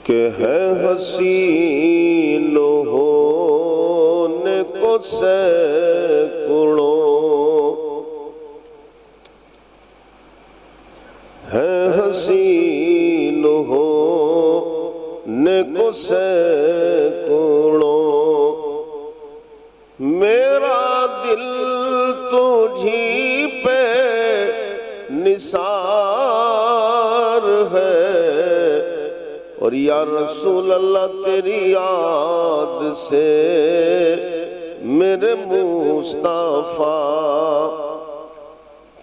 کہ ہے حسین ہونے کو سینکڑوں، ہے حسین ہونے کو سینکڑوں، میرا دل تجھی پہ نثار ہے، اور یا رسول اللہ تیری یاد سے میرے مصطفیٰ،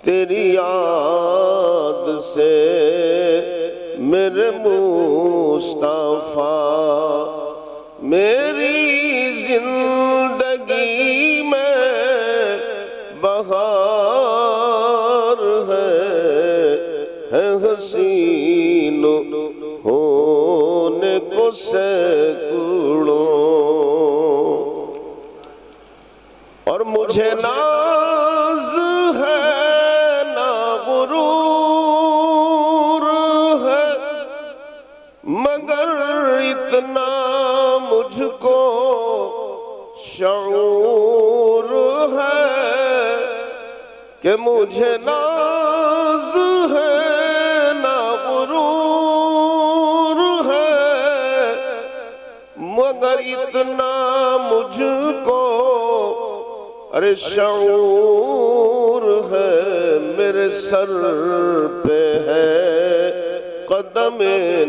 تیری یاد سے میرے مصطفیٰ، میری زندگی میں بہار ہے حسین ہونے کو سینکڑوں، اور مجھے ناز ہے نہ غرور ہے، مگر اتنا مجھ کو شعور ہے کہ مجھے ناز ہے نہ غرور ہے، مگر اتنا مجھ کو ارے شعور ہے، میرے سر پہ ہے قدم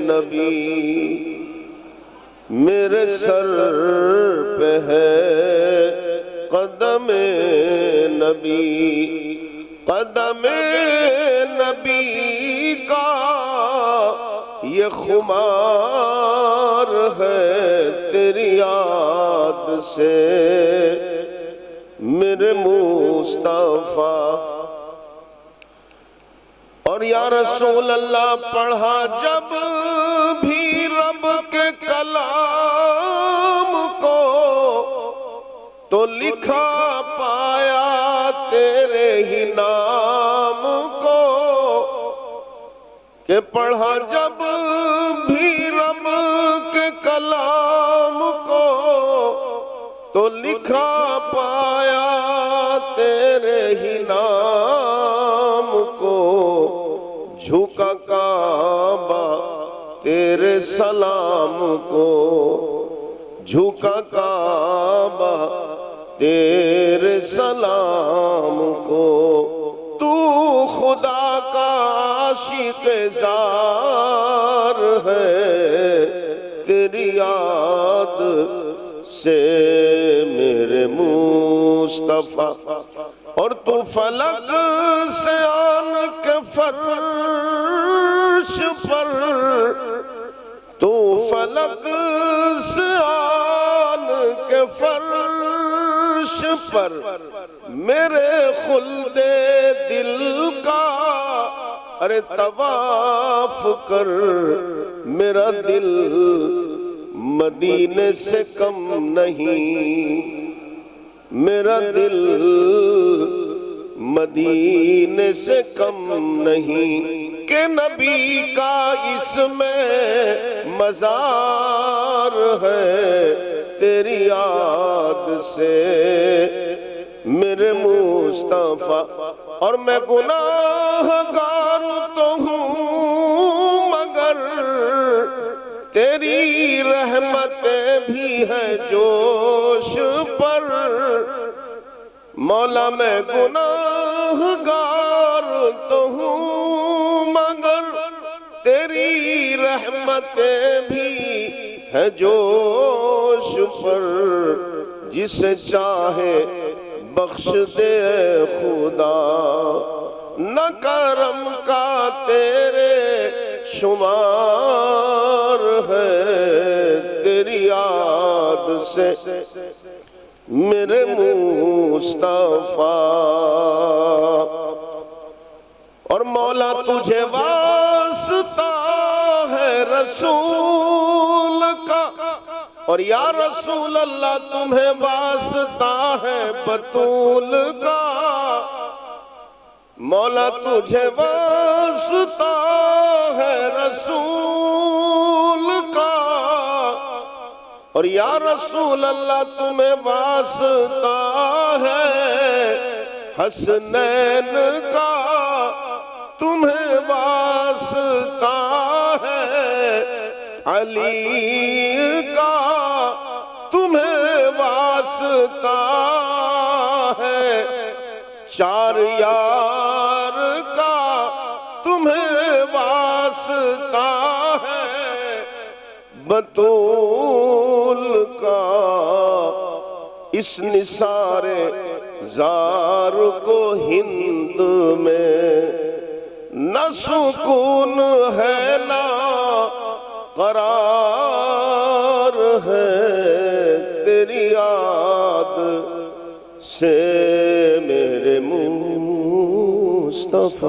نبی، میرے سر پہ ہے قدم نبی، قدم نبی کا یہ خمار ہے، تیری یاد سے میرے مصطفیٰ، اور یا رسول اللہ پڑھا جب بھی رب کے کلام کو تو لکھا پایا تیرے ہی نام کو، کہ پڑھا جب بھی رب کے کلام کو تو لکھا پایا تیرے ہی نام کو، جھکا کعبہ تیرے سلام کو، جھکا کعبہ تیرے سلام کو، تو خدا کا عاشق زار ہے، تیری یاد سے میرے مصطفیٰ، اور تو فلک سے آن کے فرش پر، تو فلک سے آن کے فرش پر میرے خلد دل کا ارے طواف کر، میرا دل مدینے سے کم نہیں، میرا دل مدینے سے کم نہیں، کہ نبی کا اس میں مزار ہے، تیری یاد سے میرے مصطفیٰ، اور میں گناہگار تو ہوں مگر تیری رحمتیں بھی ہیں جوش پر، مولا میں گناہگار تو ہوں مگر تیری رحمتیں بھی ہیں جوش پر، جسے چاہے بخش دے خدا، نہ کرم کا تیرے شمار ہے، تیری یاد سے میرے مصطفیٰ، اور مولا تجھے واسطہ ہے رسول کا، اور یا رسول اللہ تمہیں واسطہ ہے بطول کا، مولا تجھے واسطہ ہے رسول کا، اور یا رسول اللہ تمہیں واسطہ ہے حسنین کا، تمہیں واسطہ ہے علی کا، تمہیں واسطہ ہے چار یار کا، تمہیں واسطہ ہے بطول کا، اس نثار زار کو ہند میں نہ سکون ہے نہ قرار ہے، تیری یاد سے میرے مصطفیٰ